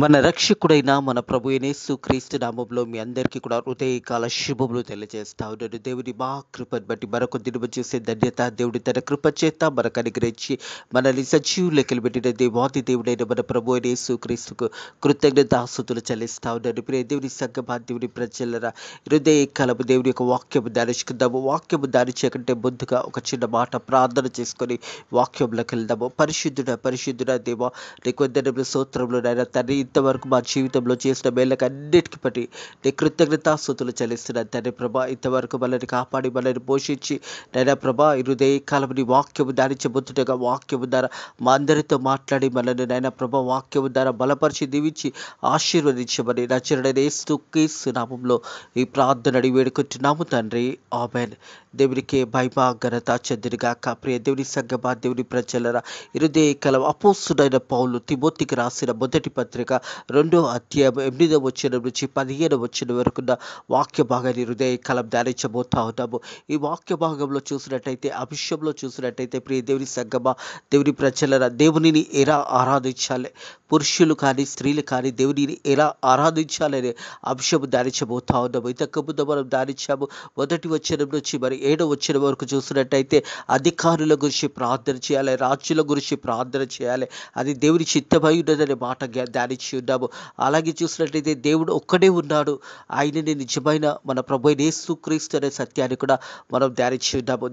మన రక్షకుడైన మన ప్రభు యేసుక్రీస్తు నామములో మీ అందరికీ కూడా హృదయకాల శుభములు తెలియజేస్తా ఉన్నాను. దేవుని మా కృపను బట్టి మరొక దినము చూసే ధన్యత దేవుడి తన కృప చేత మనకు అనుగ్రహించి మనల్ని సజీవు లెక్కలు పెట్టిన దేవాది దేవుడైన మన ప్రభు యేసుక్రీస్తుకు కృతజ్ఞతాస్తుతులు చెల్లిస్తా ఉన్నాను. ప్రియ దేవుని సంగమా, దేవుని ప్రజలరా, హృదయకాలము దేవుని యొక్క వాక్యము ధ్యానించుకుందాము. వాక్యము ధ్యానించకంటే ముందుగా ఒక చిన్న మాట ప్రార్థన చేసుకొని వాక్యంలోకి వెళ్దాము. పరిశుద్ధుడ దేవా, నీకు వందనములు, స్తోత్రములు నాయన తండ్రి. ఇంతవరకు మా జీవితంలో చేసిన మేళ్ళకి అన్నిటికి బట్టి నీ కృతజ్ఞతాస్తుతులు చెల్లిస్తున్నాను తండ్రి ప్రభా. ఇంతవరకు మనల్ని కాపాడి మనల్ని పోషించి నైనా ప్రభా, ఈ హృదయకాలం నీ వాక్యము ధ్యానించబోతుండగా వాక్యము ద్వారా మా అందరితో మాట్లాడి మనల్ని నైనా ప్రభా వాక్యము ద్వారా బలపరిచి దీవించి ఆశీర్వదించమని నచ్చరుడైన యేసుక్రీస్తు నామములో ఈ ప్రార్థన అడిగి వేడుకుంటున్నాము తండ్రి, ఆమేన్. దేవునికి మహిమ ఘనత చెందినగాక. ప్రియ దేవుని సంగమా, దేవుని ప్రజలరా, హృదయకాలం అపోస్తుడైన పౌలు తిమోతికి రాసిన మొదటి పత్రిక 2వ అధ్యాయం 8వ వచనం నుంచి 15వ వచనం వరకున్న వాక్య భాగాన్ని హృదయకాలం ధ్యానించబోతా ఉన్నాము. ఈ వాక్య భాగంలో చూసినట్టయితే, ఆ విషయంలో చూసినట్టయితే ప్రియ దేవుని సంగమా, దేవుని ప్రజలరా, దేవునిని ఎలా ఆరాధించాలి, పురుషులు కానీ స్త్రీలు కానీ దేవునిని ఎలా ఆరాధించాలనే అంశము ధ్యానించబోతా ఉన్నాము. ఇంతకు ముందు మనం ధ్యానించాము. మొదటి వచనం నుంచి మరి 7వ వచనం వరకు చూసినట్టయితే అధికారుల గురించి ప్రార్థన చేయాలి, రాజుల గురించి ప్రార్థన చేయాలి, అది దేవుని చిత్తమై ఉన్నదనే మాట ధ్యానించి ఉన్నాము. అలాగే చూసినట్లయితే దేవుడు ఒక్కడే ఉన్నాడు, ఆయనని నిజమైన మన ప్రభు యేసుక్రీస్తు అనే సత్యాన్ని కూడా మనం ధ్యానించి ఉన్నాము.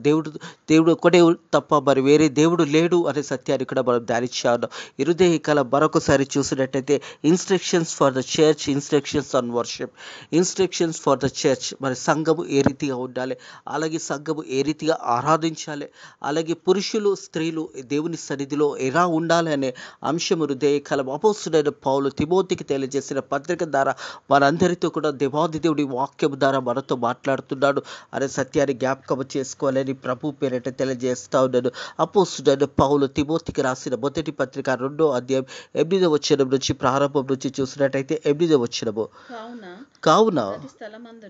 దేవుడు ఒక్కడే తప్ప మరి వేరే దేవుడు లేడు అనే సత్యాన్ని కూడా మనం ధ్యానించాము. హృదయకాలం మరొకసారి చూసినట్టయితే instructions for the church, instructions on worship, instructions for the church. మరి సంఘము ఏ రీతిగా ఉండాలి, అలాగే సంఘము ఏ రీతిగా ఆరాధించాలి, అలాగే పురుషులు స్త్రీలు దేవుని సన్నిధిలో ఎలా ఉండాలి అనే అంశము హృదయకాలం అపోస్తుడైన పౌలు తిమోతికి తెలియజేసిన పత్రిక ద్వారా మనందరితో కూడా దేవాది దేవుడి వాక్యము ద్వారా మనతో మాట్లాడుతున్నాడు అనే సత్యాన్ని జ్ఞాపకం చేసుకోవాలని ప్రభు పేరిట తెలియజేస్తా ఉన్నాడు. అపోస్తుడైన పౌలు తిమోతికి రాసిన మొదటి పత్రిక 2వ అధ్యాయం 8వ వచనం నుంచి ప్రారంభం నుంచి చూసినట్టయితే 8వ వచనము, కావున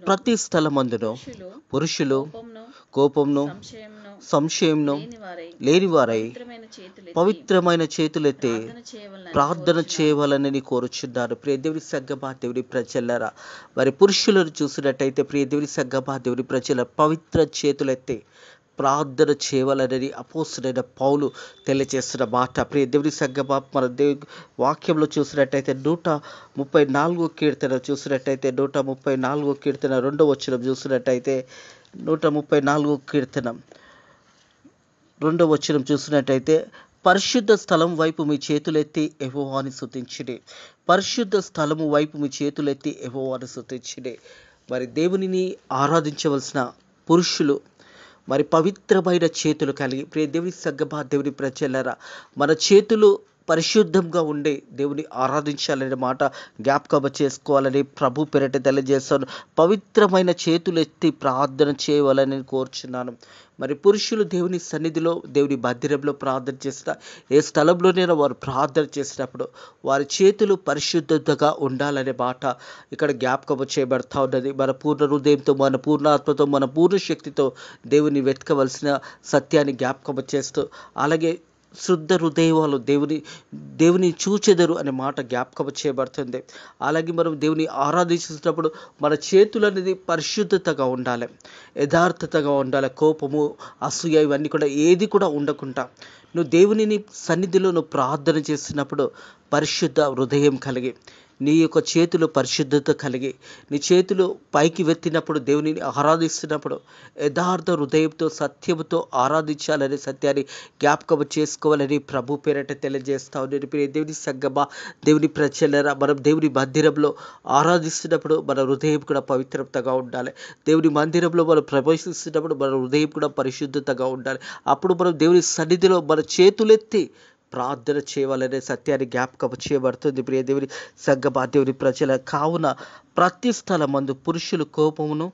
ప్రతి స్థలమందును పురుషులు కోపంను సంశయంను లేనివారై పవిత్రమైన చేతులెత్తి ప్రార్థన చేయవాలని కోరుచున్నాను. ప్రియ దేవుని సంగమా, దేవుని ప్రజలరా, మరి పురుషులను చూసినట్టయితే ప్రియ దేవుని సంగమా, దేవుని ప్రజల పవిత్ర చేతులెత్తి ప్రార్థన చేయవాలని అపోస్తుడైన పౌలు తెలియజేస్తున్న మాట. ప్రియ దేవుని సంగమా, మన వాక్యంలో చూసినట్టయితే 134వ కీర్తన చూసినట్టయితే 134వ కీర్తన 2వ వచనం చూసినట్టయితే 134వ కీర్తన 2వ వచనం చూసినట్టయితే, పరిశుద్ధ స్థలం వైపు మీ చేతులెత్తి యెహోవాను స్తుతించుడి, పరిశుద్ధ స్థలము వైపు మీ చేతులెత్తి యెహోవాను స్తుతించుడి. మరి దేవునిని ఆరాధించవలసిన పురుషులు మరి పవిత్రమైన చేతులు కలిగి, ప్రియ దేవుని సంగమా, దేవుని ప్రజలరా, మన చేతులు పరిశుద్ధంగా ఉండి దేవుని ఆరాధించాలనే మాట జ్ఞాపకం చేసుకోవాలని ప్రభు పేరిట తెలియజేస్తాను. పవిత్రమైన చేతులు ఎత్తి ప్రార్థన చేయవాలని కోరుచున్నాను. మరి పురుషులు దేవుని సన్నిధిలో దేవుని మందిరంలో ప్రార్థన చేసిన ఏ స్థలంలోనైనా వారు ప్రార్థన చేసినప్పుడు వారి చేతులు పరిశుద్ధతగా ఉండాలనే మాట ఇక్కడ జ్ఞాపకం చేయబడతా ఉన్నది. మన పూర్ణ హృదయంతో, మన పూర్ణాత్మతో, మన పూర్ణ శక్తితో దేవుని వెతకవలసిన సత్యాన్ని జ్ఞాపకం చేస్తూ, అలాగే శుద్ధ హృదయాలు దేవుని చూచెదరు అనే మాట జ్ఞాపకం చేయబడుతుంది. అలాగే మనం దేవుని ఆరాధించినప్పుడు మన చేతులు అనేది పరిశుద్ధతగా ఉండాలి, యథార్థతగా ఉండాలి. కోపము, అసూయ ఇవన్నీ కూడా ఏది కూడా ఉండకుండా నువ్వు దేవుని సన్నిధిలో నువ్వు ప్రార్థన చేసినప్పుడు పరిశుద్ధ హృదయం కలిగి, నీ యొక్క చేతులు పరిశుద్ధత కలిగి, నీ చేతులు పైకి వెత్తినప్పుడు దేవునిని ఆరాధిస్తున్నప్పుడు యథార్థ హృదయంతో సత్యముతో ఆరాధించాలనే సత్యాన్ని జ్ఞాపకం చేసుకోవాలని ప్రభు పేరిట తెలియజేస్తా ఉన్నాను. ప్రియ దేవుని సంగమా, దేవుని ప్రజలరా, మనం దేవుని మందిరంలో ఆరాధిస్తున్నప్పుడు మన హృదయం కూడా పవిత్రతగా ఉండాలి. దేవుని మందిరంలో మనం ప్రవేశిస్తున్నప్పుడు మన హృదయం కూడా పరిశుద్ధతగా ఉండాలి. అప్పుడు మనం దేవుని సన్నిధిలో మన చేతులెత్తి ప్రార్థన చేయవాలనే సత్యాన్ని జ్ఞాపకం చేయబడుతుంది. ప్రియ దేవుని సంగమా, దేవుని ప్రజల కావున ప్రతి స్థలమందు పురుషులు కోపమును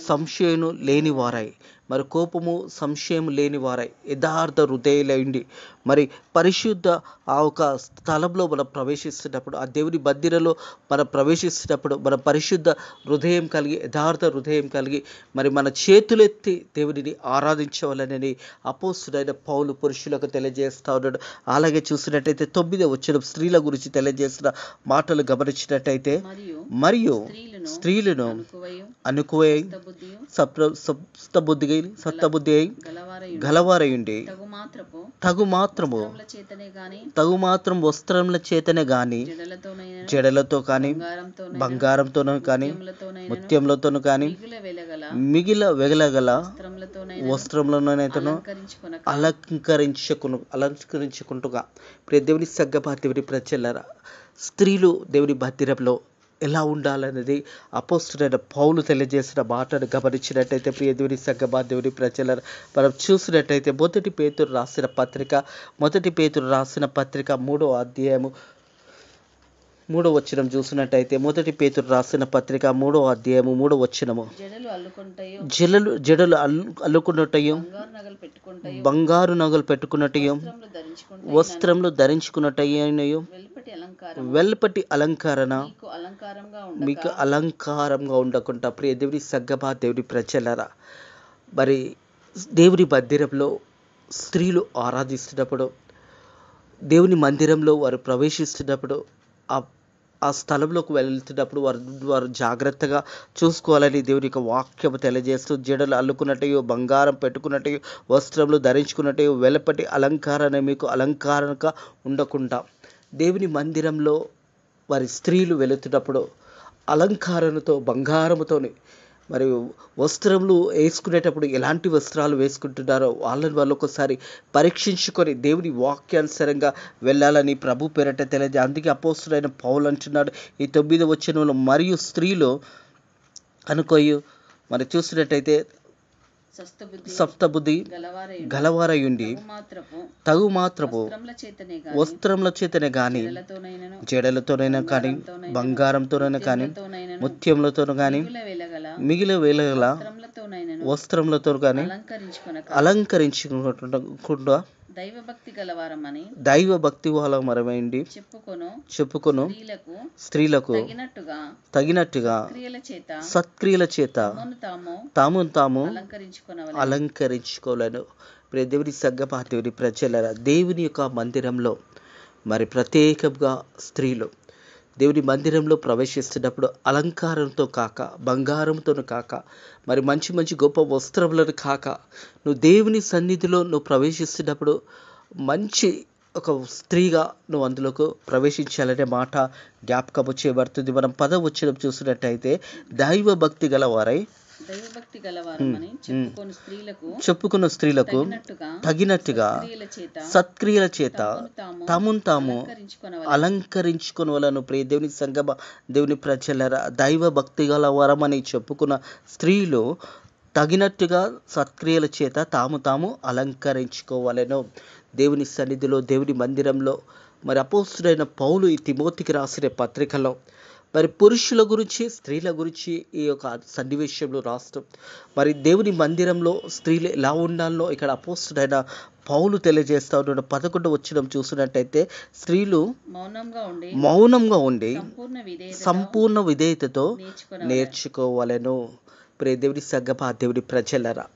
సంశయము లేని వారై, మరి కోపము సంశయం లేని వారై యథార్థ హృదయులైండి. మరి పరిశుద్ధ ఆ ఒక స్థలంలో మనం ప్రవేశిస్తున్నప్పుడు, ఆ దేవుని మందిరంలో మనం ప్రవేశిస్తున్నప్పుడు మన పరిశుద్ధ హృదయం కలిగి, యథార్థ హృదయం కలిగి, మరి మన చేతులెత్తి దేవుడిని ఆరాధించవాలనని అపోస్తుడైన పౌలు పురుషులకు తెలియజేస్తా ఉన్నాడు. అలాగే చూసినట్టయితే 9వ వచనం స్త్రీల గురించి తెలియజేసిన మాటలు గమనించినట్టయితే, మరియు స్త్రీలను అనుకువై సత్తబుద్ధి అయి గలవారయుండి తగు మాత్రం వస్త్రముల చేతనే గాని, జడలతో కాని, బంగారంతోనూ కాని, ముత్యములతోనూ కాని, మిగిల వెగలగల వస్త్రములనైతేనో అలంకరించుకుంటుగా. ప్రియ దేవుని సంగమా, దేవుని ప్రజలారా, స్త్రీలు దేవుని మందిరంలో ఎలా ఉండాలనేది అపోస్తుడైన పౌలు తెలియజేసిన మాటను గమనించినట్టయితే, ప్రియ దేవుని సంగమా, దేవుని ప్రజలారా, మనం చూసినట్టయితే మొదటి పేతురు రాసిన పత్రిక 3వ అధ్యాయము 3వ వచనం చూసినట్టయితే, మొదటి పేతురు రాసిన పత్రిక 3వ అధ్యాయము 3వ వచనము, జడలు అల్లుకున్నట్టయు, బంగారు నగలు పెట్టుకున్నట్టయు, వస్త్రములు ధరించుకున్నట్టయు, వెల్పటి అలంకరణ మీకు అలంకారంగా ఉండకుండా. ప్రియ దేవుని సంగమా, దేవుని ప్రజలారా, మరి దేవుని మందిరంలో స్త్రీలు ఆరాధిస్తున్నప్పుడు, దేవుని మందిరంలో వారు ప్రవేశిస్తున్నప్పుడు, ఆ స్థలంలోకి వెళ్తున్నప్పుడు వారు జాగ్రత్తగా చూసుకోవాలని దేవుని యొక్క వాక్యం తెలియజేస్తూ, జడలు అల్లుకున్నట్టయు, బంగారం పెట్టుకున్నట్టయు, వస్త్రములు ధరించుకున్నట్టయు, వెలపటి అలంకారణ మీకు అలంకారంగా ఉండకుండా. దేవుని మందిరంలో వారి స్త్రీలు వెళుతున్నప్పుడు అలంకారణతో, బంగారముతోని, మరియు వస్త్రములు వేసుకునేటప్పుడు ఎలాంటి వస్త్రాలు వేసుకుంటున్నారో వాళ్ళు ఒకసారి పరీక్షించుకొని దేవుని వాక్యానుసారంగా వెళ్ళాలని ప్రభు పేరట తెలియదు. అందుకే అపోస్తుడైన పౌలు అంటున్నాడు ఈ 9వ వచనంలో, మరియు స్త్రీలు అనుకోయు, మరి చూసినట్టయితే సప్తబుద్ధి గలవారయుండి తగు మాత్రపు వస్త్రముల చేతనే గాని, జడలతోనైనా కానీ, బంగారంతోనైనా కానీ, ముత్యములతోనూ కానీ, మిగిలిన వేలగల వస్త్రములతో కానీ అలంకరించుకుంటూ దైవ భక్తి వలమరమైండి చెప్పుకొను స్త్రీలకు తగినట్టుగా సత్క్రియల చేత తాము అలంకరించుకోలేను. దేవుని సంగమా, దేవుని ప్రజలారా, దేవుని యొక్క మందిరంలో మరి ప్రత్యేకంగా స్త్రీలు దేవుని మందిరంలో ప్రవేశిస్తున్నప్పుడు అలంకారంతో కాక, బంగారంతో కాక, మరి మంచి మంచి గొప్ప వస్త్రములను కాక, నువ్వు దేవుని సన్నిధిలో నువ్వు ప్రవేశిస్తున్నప్పుడు మంచి ఒక స్త్రీగా నువ్వు అందులోకి ప్రవేశించాలనే మాట జ్ఞాపకము చేయబడుతుంది. మనం 10వ వచనం చూసినట్టయితే, దైవ భక్తి గలవారై చెప్పుకున్న స్త్రీలకు తగినట్టుగా సత్క్రియల చేత తాము అలంకరించుకొనవలెను. ప్రియ దేవుని సంగమా, దేవుని ప్రజలారా, దైవ భక్తి గల వరమని చెప్పుకున్న స్త్రీలు తగినట్టుగా సత్క్రియల చేత తాము అలంకరించుకోవాలెను. దేవుని సన్నిధిలో, దేవుని మందిరంలో మరి అపోస్తుడైన పౌలు ఈ తిమోతికి రాసిన పత్రికలో మరి పురుషుల గురించి, స్త్రీల గురించి ఈ యొక్క సన్నివేశంలో రాస్తాం. మరి దేవుని మందిరంలో స్త్రీలు ఎలా ఉండాలో ఇక్కడ అపోస్తుడైన పౌలు తెలియజేస్తా ఉన్నాడు. 11వ వచనం చూసినట్టయితే, స్త్రీలు మౌనంగా ఉండి సంపూర్ణ విధేయతతో నేర్చుకోవాలను. ప్రియ దేవుని సంగమా, దేవుని ప్రజలారా,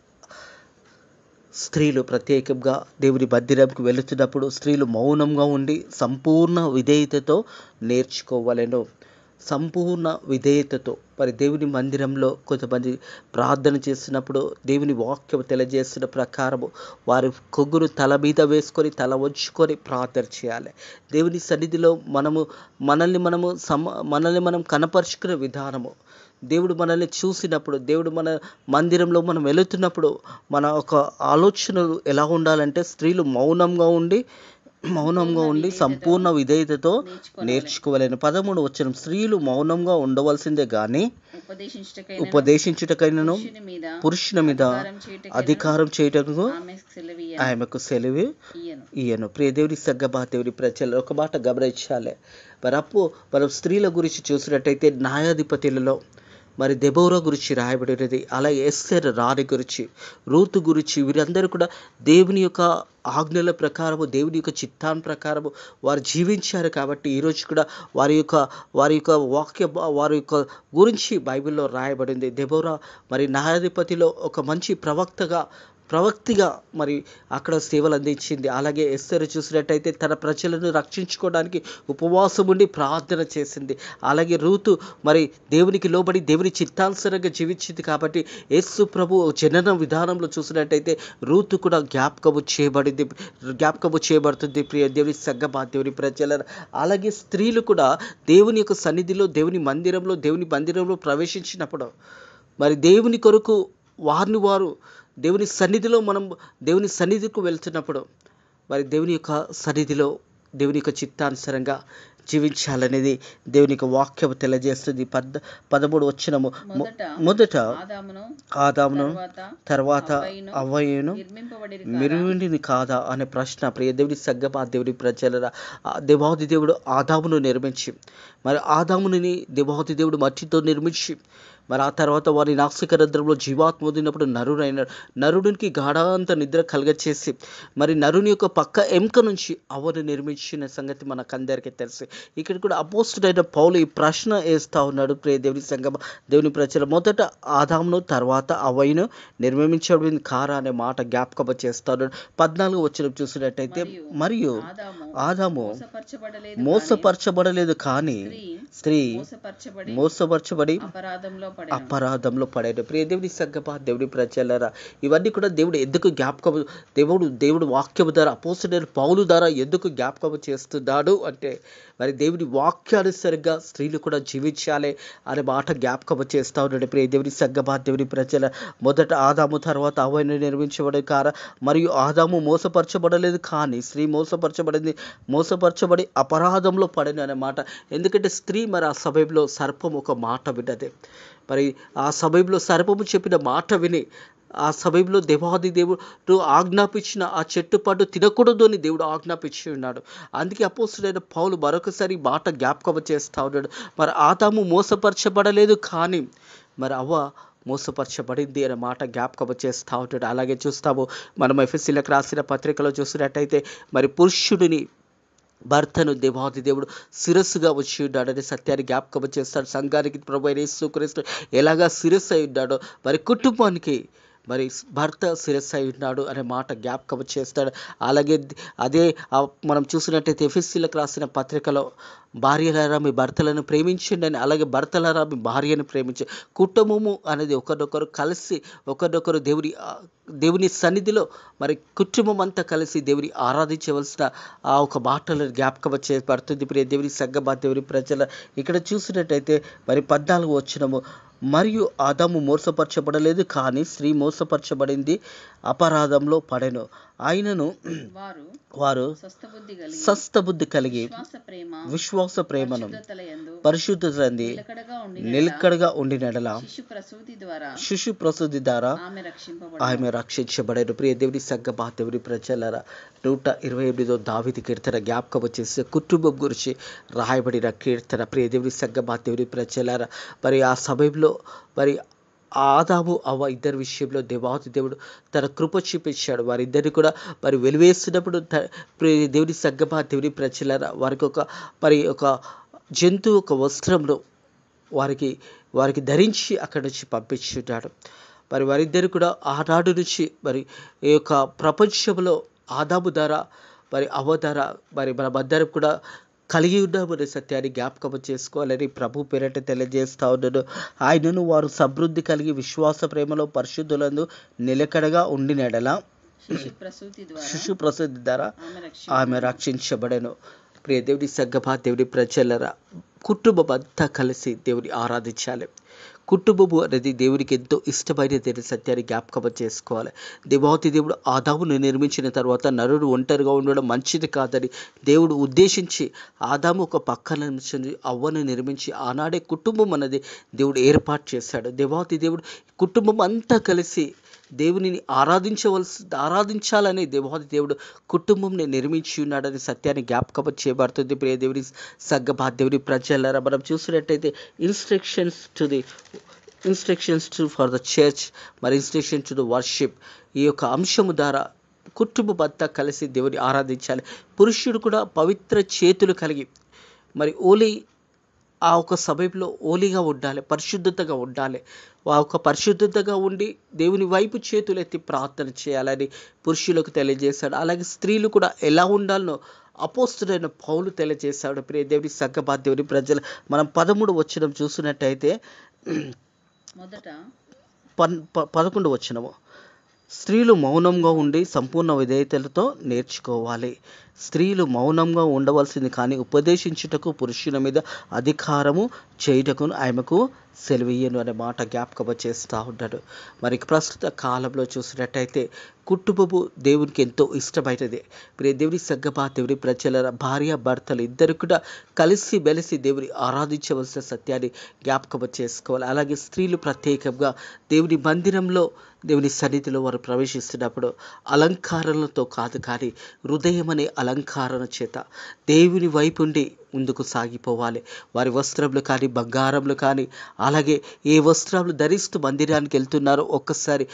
స్త్రీలు ప్రత్యేకంగా దేవుని మందిరంకు వెళుతున్నప్పుడు స్త్రీలు మౌనంగా ఉండి సంపూర్ణ విధేయతతో నేర్చుకోవాలను. సంపూర్ణ విధేయతతో మరి దేవుని మందిరంలో కొంతమంది ప్రార్థన చేస్తున్నప్పుడు దేవుని వాక్యం తెలియజేస్తున్న ప్రకారము వారి కొగ్గును తల మీద వేసుకొని తల వంచుకొని ప్రార్థన చేయాలి. దేవుని సన్నిధిలో మనల్ని మనం కనపరుచుకునే విధానము, దేవుడు మనల్ని చూసినప్పుడు, దేవుడు మన మందిరంలో మనం వెళుతున్నప్పుడు మన ఒక ఆలోచనలు ఎలా ఉండాలంటే, స్త్రీలు మౌనంగా ఉండి సంపూర్ణ విధేయతతో నేర్చుకోవాలని. 13వ వచనం, స్త్రీలు మౌనంగా ఉండవలసిందే గాని ఉపదేశించుటకైనను పురుషుని మీద అధికారం చేయటకు ఆమెకు సెలవు ఇయ్యను. ప్రియ దేవుడి సగ్గబా దేవుడి ప్రజలు ఒక మాట గమనించాలి. మరి మనం స్త్రీల గురించి చూసినట్టయితే న్యాయాధిపతులలో మరి దెబోరా గురించి రాయబడినది, అలాగే ఎస్తేర్ రాణి గురించి, రూతు గురించి, వీరందరూ కూడా దేవుని యొక్క ఆజ్ఞల ప్రకారము, దేవుని యొక్క చిత్తాన్ని ప్రకారము వారు జీవించారు. కాబట్టి ఈరోజు కూడా వారి యొక్క వారి యొక్క గురించి బైబిల్లో రాయబడింది. దెబోరా మరి న్యాయాధిపతిలో ఒక మంచి ప్రవక్తిగా మరి అక్కడ సేవలు అందించింది. అలాగే ఎస్తేరు చూసినట్టయితే తన ప్రజలను రక్షించుకోవడానికి ఉపవాసం ఉండి ప్రార్థన చేసింది. అలాగే రూతు మరి దేవునికి లోబడి దేవుని చిత్తానుసారంగా జీవించింది. కాబట్టి యేసు ప్రభు జనన విధానంలో చూసినట్టయితే రూతు కూడా జ్ఞాపకము చేయబడుతుంది. ప్రియ దేవుని సగ్గబా దేవుని ప్రజల అలాగే స్త్రీలు కూడా దేవుని యొక్క సన్నిధిలో దేవుని మందిరంలో ప్రవేశించినప్పుడు మరి దేవుని కొరకు వారు దేవుని సన్నిధిలో మనం దేవుని సన్నిధికి వెళ్తున్నప్పుడు మరి దేవుని యొక్క సన్నిధిలో దేవుని యొక్క చిత్తానుసారంగా జీవించాలనేది దేవుని యొక్క వాక్యం తెలియజేస్తుంది. 13 వచనము, మొదట ఆదామును తర్వాత అవ్వయును నిర్మించింది కాదా అనే ప్రశ్న. ప్రియ దేవుని సగ్గమా దేవుని ప్రజల దేవాది దేవుడు ఆదామును నిర్మించి మరి ఆదాముని దేవాది దేవుడు మట్టితో నిర్మించి మరి ఆ తర్వాత వారి నాసిక రంధ్రంలో జీవాత్మ వదిలినప్పుడు నరుడికి గాఢాంత నిద్ర కలగచేసి మరి నరుని యొక్క పక్క ఎముక నుంచి అవ్వను నిర్మించిన సంగతి మనకందరికీ తెలుసు. ఇక్కడ కూడా అపోస్తుడైన పౌలు ఈ ప్రశ్న వేస్తా ఉన్నాడు. ప్రియ దేవుని సంగమ దేవుని ప్రజలు, మొదట ఆదామును తర్వాత అవ్వయును నిర్మించబడింది కారా అనే మాట జ్ఞాపకం చేస్తాడు. 14 వచనం చూసినట్టయితే, మరియు ఆదాము మోసపరచబడలేదు కానీ స్త్రీ మోసపరచబడి అపరాధంలో పడాడు. ప్రియ దేవుని సగ్గమా దేవుని ప్రజలరా, ఇవన్నీ కూడా దేవుడు ఎందుకు దేవుడు వాక్యము ద్వారా అపోస్తలుడైన పౌలు ద్వారా ఎందుకు జ్ఞాపకం చేస్తున్నాడు అంటే మరి దేవుని వాక్యానుసారంగా స్త్రీలు కూడా జీవించాలి అనే మాట జ్ఞాపకం చేస్తా ఉన్నాడు. ప్రియ దేవుని సగ్గమా దేవుని ప్రజల, మొదట ఆదాము తర్వాత అవ్వను నిర్మించబడి కారా, మరియు ఆదాము మోసపరచబడలేదు కానీ స్త్రీ మోసపరచబడి అపరాధంలో పడను అనే మాట. ఎందుకంటే స్త్రీ మరి ఆ సమయంలో సర్పం ఒక మాట విన్నది. మరి ఆ సమయంలో సర్పము చెప్పిన మాట విని ఆ సమయంలో దేవాది దేవుడు ఆజ్ఞాపించిన ఆ చెట్టు పండు తినకూడదు అని దేవుడు ఆజ్ఞాపించి ఉన్నాడు. అందుకే అపోస్తలుడైన పౌలు మరొకసారి మాట జ్ఞాపకం చేస్తా ఉన్నాడు. మరి ఆదాము మోసపరచబడలేదు కానీ మరి అవ్వ మోసపరచబడింది అనే మాట జ్ఞాపకం చేస్తూ ఉంటాడు. అలాగే చూస్తాము మనం ఎఫెసీయులకు రాసిన పత్రికలో చూసినట్టయితే మరి పురుషుడిని భర్తను దేవాది దేవుడు శిరస్సుగా వచ్చి ఉన్నాడని సత్యాన్ని జ్ఞాపకం చేస్తాడు. సంఘానికి ప్రభువైన యేసుక్రీస్తు ఎలాగా శిరస్సు అయి ఉన్నాడో మరి కుటుంబానికి మరి భర్త శిరస్సు అయి ఉన్నాడు అనే మాట జ్ఞాపకం చేస్తాడు. అలాగే అదే మనం చూసినట్టయితే ఎఫెసీయులకు రాసిన పత్రికలో భార్యలారా మీ భర్తలను ప్రేమించండి అని, అలాగే భర్తలారా మీ భార్యను ప్రేమించండి. కుటుంబము అనేది ఒకరినొకరు కలిసి దేవుని సన్నిధిలో మరి కుటుంబం అంతా కలిసి దేవుని ఆరాధించవలసిన ఆ ఒక మాటలను జ్ఞాపకం చేయబడుతుంది. ప్రియ దేవుని సగ్గమా దేవుని ప్రజల, ఇక్కడ చూసినట్టయితే మరి 14 వచనము, మరియు ఆదాము మోసపరచబడలేదు కానీ స్త్రీ మోసపరచబడింది అపరాధంలో పడెను. ఆయనను వారు స్వస్థబుద్ధి కలిగి విశ్వాస ప్రేమను పరిశుద్ధతలంది నిలకడగా ఉండినడల శిశు ప్రసూతి ద్వారా ఆమె రక్షించబడేను. ప్రియ దేవుని సగ్గమా దేవుని ప్రజలారా, 128 దావీదు కీర్తన జ్ఞాపకం చేసే కుటుంబం గురించి రాయబడిన కీర్తన. ప్రియ దేవుని సగ్గమా దేవుని ప్రజలారా, మరి ఆ సమయంలో మరి ఆదాము అవ్వ ఇద్దరి విషయంలో దేవాది దేవుడు తన కృప చూపించాడు. వారిద్దరిని కూడా మరి వెలివేస్తున్నప్పుడు దేవుని సగ్గమా దేవుని ప్రజలారా, వారికి ఒక జంతువు ఒక వస్త్రంలో వారికి ధరించి అక్కడి నుంచి పంపించున్నాడు. మరి వారిద్దరు కూడా ఆనాడు నుంచి మరి ఈ యొక్క ప్రపంచంలో ఆదాము ద్వారా మరి అవ్వ ద్వారా మరి మనమందరం కూడా కలిగి ఉన్నామనే సత్యాన్ని జ్ఞాపకం చేసుకోవాలని ప్రభు పేరట తెలియజేస్తా ఉన్నాను. ఆయనను వారు సమృద్ధి కలిగి విశ్వాస ప్రేమలో పరిశుద్ధులందు నిలకడగా ఉండినడల శిశు ప్రసూతి ద్వారా ఆమె రక్షించబడెను. ప్రియ దేవుని సగ్గమా దేవుని ప్రజలరా, కుటుంబం అంతా కలిసి దేవుని ఆరాధించాలి. కుటుంబము అనేది దేవునికి ఎంతో ఇష్టమైనది అనే సత్యాన్ని జ్ఞాపకం చేసుకోవాలి. దేవాతి దేవుడు ఆదామును నిర్మించిన తర్వాత నరుడు ఒంటరిగా ఉండడం మంచిది కాదని దేవుడు ఉద్దేశించి ఆదాము ఒక పక్కన నుంచి అవ్వను నిర్మించి ఆనాడే కుటుంబం అన్నది దేవుడు ఏర్పాటు చేశాడు. దేవాతి దేవుడు కుటుంబం అంతా కలిసి దేవునిని ఆరాధించాలని దేవాది దేవుడు కుటుంబంని నిర్మించి ఉన్నాడని సత్యాన్ని జ్ఞాపకం చేయబడుతుంది. ప్రియ దేవుని సంఘమా, దేవుని ప్రజలారా, మనం చూసినట్టయితే instructions to for the church, మరి ఇన్స్ట్రక్షన్ టు ద వర్షిప్, ఈ యొక్క అంశము ద్వారా కుటుంబం అంతా కలిసి దేవుని ఆరాధించాలి. పురుషుడు కూడా పవిత్ర చేతులు కలిగి మరి ఆ ఒక సమయంలో ఓలిగా ఉండాలి, పరిశుద్ధతగా ఉండాలి. ఆ ఒక పరిశుద్ధతగా ఉండి దేవుని వైపు చేతులెత్తి ప్రార్థన చేయాలని పురుషులకు తెలియజేశాడు. అలాగే స్త్రీలు కూడా ఎలా ఉండాలనో అపోస్తుడైన పౌలు తెలియజేశాడు. ప్రియ దేవుని సంఘమా, దేవుని ప్రజలు, మనం 13 వచనం చూసినట్టయితే మొదట 11 వచనము, స్త్రీలు మౌనంగా ఉండి సంపూర్ణ విధేయతలతో నేర్చుకోవాలి. స్త్రీలు మౌనంగా ఉండవలసింది, కానీ ఉపదేశించుటకు పురుషుల మీద అధికారము చేయుటకు ఆమెకు సెలవీయను అనే మాట జ్ఞాపకం చేస్తూ ఉంటాడు. మరి ప్రస్తుత కాలంలో చూసినట్టయితే కుటుంబము దేవునికి ఎంతో ఇష్టమైనది. ప్రియ దేవుని సంఘమా, దేవుని ప్రజల, భార్య భర్తలు ఇద్దరు కూడా కలిసి మెలిసి దేవుని ఆరాధించవలసిన సత్యాన్ని జ్ఞాపకం చేసుకోవాలి. అలాగే స్త్రీలు ప్రత్యేకంగా దేవుని మందిరంలో దేవుని సన్నిధిలో వారు ప్రవేశిస్తున్నప్పుడు అలంకారాలతో కాదు, కానీ హృదయం అనే అలంకారణ చేత దేవుని వైపుండి ముందుకు సాగిపోవాలి. వారి వస్త్రములు కానీ, బంగారములు కానీ, అలాగే ఏ వస్త్రాలు ధరిస్తూ మందిరానికి వెళ్తున్నారో ఒక్కసారి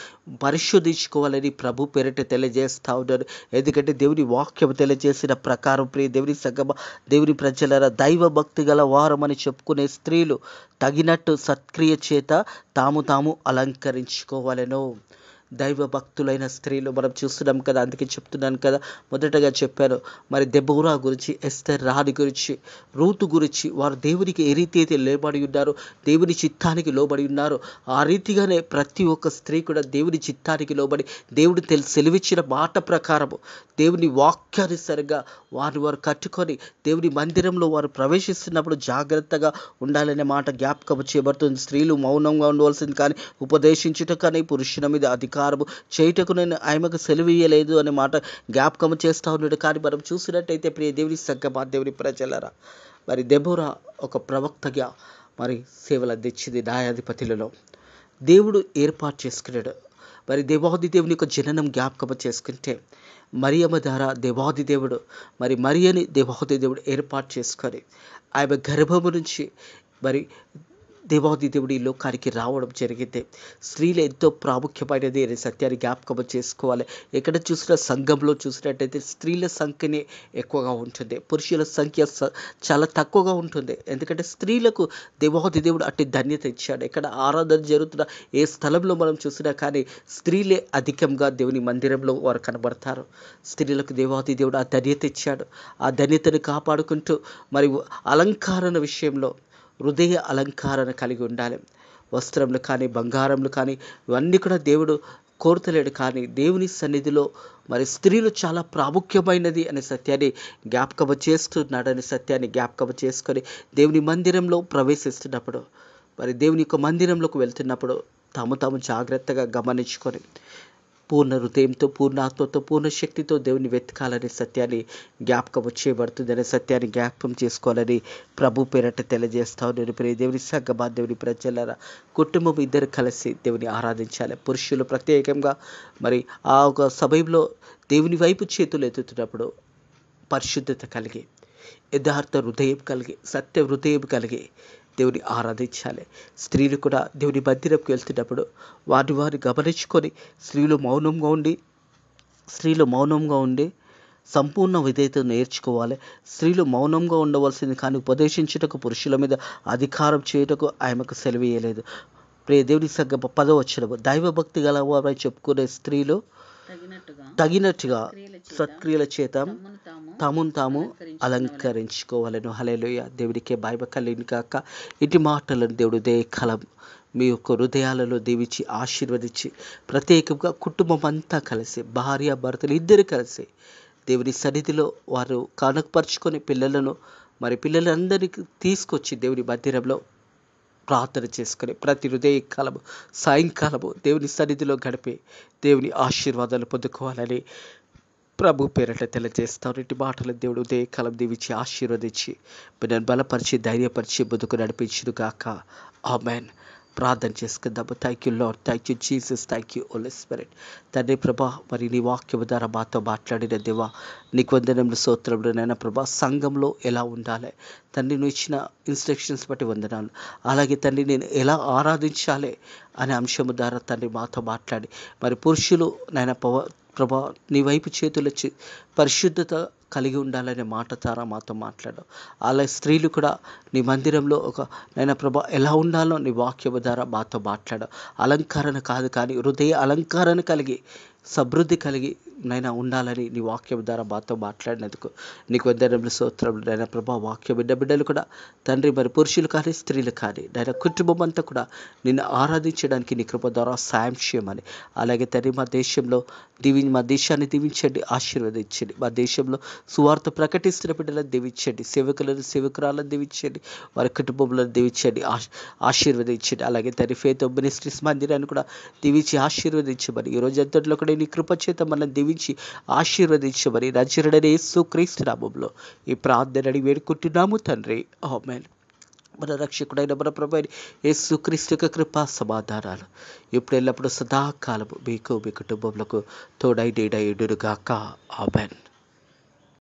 పరిశోధించుకోవాలని ప్రభు పేరిట తెలియజేస్తూ ఉన్నారు. ఎందుకంటే దేవుని వాక్యం తెలియజేసిన ప్రకారం, ప్రియ దేవుని సంగమ, దేవుని ప్రజల, దైవ భక్తి గల వారమని చెప్పుకునే స్త్రీలు తగినట్టు సత్క్రియ చేత తాము అలంకరించుకోవాలను. దైవ భక్తులైన స్త్రీలు మనం చూస్తున్నాం కదా, అందుకే చెప్తున్నాను కదా, మొదటగా చెప్పాను. మరి దెబోరా గురించి, ఎస్తర్ రాణి గురించి, రూతు గురించి, వారు దేవునికి ఏ రీతి అయితే లోబడి ఉన్నారో, దేవుని చిత్తానికి లోబడి ఉన్నారో, ఆ రీతిగానే ప్రతి ఒక్క స్త్రీ కూడా దేవుని చిత్తానికి లోబడి దేవుడు సెలవిచ్చిన మాట ప్రకారము దేవుని వాక్యానుసారంగా వారు కట్టుకొని దేవుని మందిరంలో వారు ప్రవేశిస్తున్నప్పుడు జాగ్రత్తగా ఉండాలనే మాట జ్ఞాపకం చేయబడుతుంది. స్త్రీలు మౌనంగా ఉండవలసింది, కానీ ఉపదేశించుట కానీ పురుషుల మీద అధికారము చేయుటకు నేను ఆమెకు సెలవీయలేదు అనే మాట జ్ఞాపకం చేస్తూ ఉన్నాడు. కానీ మనం చూసినట్టయితే ప్రియ దేవుని సంఘమా, దేవుని ప్రజలారా, మరి దెబోరా ఒక ప్రవక్తగా మరి సేవలు అందించింది. న్యాయాధిపతులలో దేవుడు ఏర్పాటు చేసుకున్నాడు. మరి దేవాది దేవుని యొక్క జననం జ్ఞాపకం చేసుకుంటే మరియమ్మ ద్వారా దేవాది దేవుడు మరి మరియని దేవాది దేవుడు ఏర్పాటు చేసుకొని ఆమె గర్భము నుంచి మరి దేవాది దేవుడు ఈ లోకానికి రావడం జరిగింది. స్త్రీలు ఎంతో ప్రాముఖ్యమైనది అనే సత్యాన్ని జ్ఞాపకం చేసుకోవాలి. ఎక్కడ చూసినా సంఘంలో చూసినట్టయితే స్త్రీల సంఖ్యనే ఎక్కువగా ఉంటుంది, పురుషుల సంఖ్య చాలా తక్కువగా ఉంటుంది. ఎందుకంటే స్త్రీలకు దేవాది దేవుడు అట్టి ధన్యత ఇచ్చాడు. ఎక్కడ ఆరాధన జరుగుతున్న ఏ స్థలంలో మనం చూసినా కానీ స్త్రీలే అధికంగా దేవుని మందిరంలో వారు కనబడతారు. స్త్రీలకు దేవాది దేవుడు ఆ ధన్యత ఇచ్చాడు. ఆ ధన్యతను కాపాడుకుంటూ మరి అలంకరణ విషయంలో హృదయ అలంకారణ కలిగి ఉండాలి. వస్త్రములు కానీ, బంగారములు కానీ, ఇవన్నీ కూడా దేవుడు కోరుతలేడు. కానీ దేవుని సన్నిధిలో మరి స్త్రీలు చాలా ప్రాముఖ్యమైనది అనే సత్యాన్ని జ్ఞాపకం చేస్తున్నాడనే సత్యాన్ని జ్ఞాపకం చేసుకొని దేవుని మందిరంలో ప్రవేశిస్తున్నప్పుడు, మరి దేవుని యొక్క మందిరంలోకి వెళ్తున్నప్పుడు తాము జాగ్రత్తగా గమనించుకొని పూర్ణ హృదయంతో, పూర్ణ ఆత్మతో, పూర్ణ శక్తితో దేవుని వెతకాలనే సత్యాన్ని జ్ఞాపకం చేయబడుతుంది అనే సత్యాన్ని జ్ఞాపకం చేసుకోవాలని ప్రభు పేరట తెలియజేస్తాను. నేను ప్రియ దేవుని సంఘమా, దేవుని ప్రజలారా, కుటుంబం ఇద్దరు కలిసి దేవుని ఆరాధించాలి. పురుషులు ప్రత్యేకంగా మరి ఆ ఒక సమయంలో దేవుని వైపు చేతులు ఎత్తుతున్నప్పుడు పరిశుద్ధత కలిగి, యథార్థ హృదయం కలిగి, సత్య హృదయం కలిగి దేవుని ఆరాధించాలి. స్త్రీలు కూడా దేవుని మందిరంకి వెళ్తున్నప్పుడు వారిని గమనించుకొని స్త్రీలు మౌనంగా ఉండి సంపూర్ణ విధేయత నేర్చుకోవాలి. స్త్రీలు మౌనంగా ఉండవలసింది, కానీ ఉపదేశించుటకు పురుషుల మీద అధికారం చేయుటకు ఆమెకు సెలవీయలేదు. ప్రియ దేవుని సంఘం 10వ వచనం, దైవభక్తి గలవారని చెప్పుకునే స్త్రీలు తగినట్టుగా సత్క్రియల చేత తాము అలంకరించుకోవాలను. హల్లెలూయా. దేవుడికే మహిమ కలుగును గాక. ఇటు మాటలను దేవుడు ఉదయకాలం మీ యొక్క హృదయాలలో దీవించి ఆశీర్వదించి ప్రత్యేకంగా కుటుంబం అంతా కలిసి, భార్య భర్తలు ఇద్దరు కలిసి దేవుని సన్నిధిలో వారు కనకపరుచుకొని పిల్లలందరికీ తీసుకొచ్చి దేవుని మందిరంలో ప్రార్థన చేసుకుని ప్రతి హృదయ కాలము సాయంకాలము దేవుని సన్నిధిలో గడిపి దేవుని ఆశీర్వాదాలు పొందుకోవాలని ప్రభు పేరట తెలియజేస్తాను. ఇటు మాటలు దేవుడు ఉదయకాలం దీవించి ఆశీర్వదించి నన్ను బలపరిచి ధైర్యపరిచి ముందుకు నడిపించును గాక. ఆమెన్. ప్రార్థన చేసుకుందాము. Thank you Lord, thank you Jesus, thank you Holy Spirit. తండ్రి ప్రభా, మరి నీ వాక్యము ద్వారా మాతో మాట్లాడిన దేవా నీకు వందనములు స్తోత్రములు. నైనా ప్రభా, సంఘంలో ఎలా ఉండాలి తండ్రి, నువ్వు ఇచ్చిన ఇన్స్ట్రక్షన్స్ బట్టి వందనాలు. అలాగే తండ్రి నేను ఎలా ఆరాధించాలి అనే అంశము ద్వారా తండ్రి మాతో మాట్లాడి మరి పురుషులు నైనా ప్రభా నీ వైపు చేతులు పరిశుద్ధత కలిగి ఉండాలనే మాట ద్వారా మాతో మాట్లాడావు. అలాగే స్త్రీలు కూడా నీ మందిరంలో నైనా ప్రభా ఎలా ఉండాలో నీ వాక్యము ద్వారా మాతో మాట్లాడావు. అలంకరణ కాదు కానీ హృదయ అలంకరణ కలిగి సమృద్ధి కలిగి నైనా ఉండాలని నీ వాక్యం ద్వారా మాతో మాట్లాడినందుకు నీకు వందనములు స్తోత్రములు. నైనా ప్రభా, వాక్యం బిడ్డలు కూడా తండ్రి మరి పురుషులు కానీ స్త్రీలు కానీ నైనా కుటుంబం అంతా కూడా నిన్ను ఆరాధించడానికి నీ కృప ద్వారా సాయం చేయమని, అలాగే తండ్రి మా దేశాన్ని దీవించండి, ఆశీర్వదించండి. మా దేశంలో సువార్త ప్రకటిస్తున్న బిడ్డలను దీవించండి, సేవకురాలను దీవించండి, వారి కుటుంబంలో దీవించండి, ఆశీర్వదించండి. అలాగే తండ్రి ఫేత్ మినిస్ట్రీస్ మందిరాన్ని కూడా దీవించి ఆశీర్వదించమని, ఈ రోజు అంతట్లో కూడా నీ కృప చేత మనల్ని దీవించి ఆశీర్వదించమని నజరేయుడైన యేసుక్రీస్తు నామములో ఈ ప్రార్థనని వేడుకుంటున్నాము తండ్రి. ఆమేన్. మన రక్షకుడైన మన ప్రభువైన యేసుక్రీస్తు యొక్క కృపా సమాధానాలు ఇప్పుడు ఎల్లప్పుడూ సదాకాలము మీకు మీ కుటుంబములకు తోడై నీడై ఉండును గాక. ఆమేన్.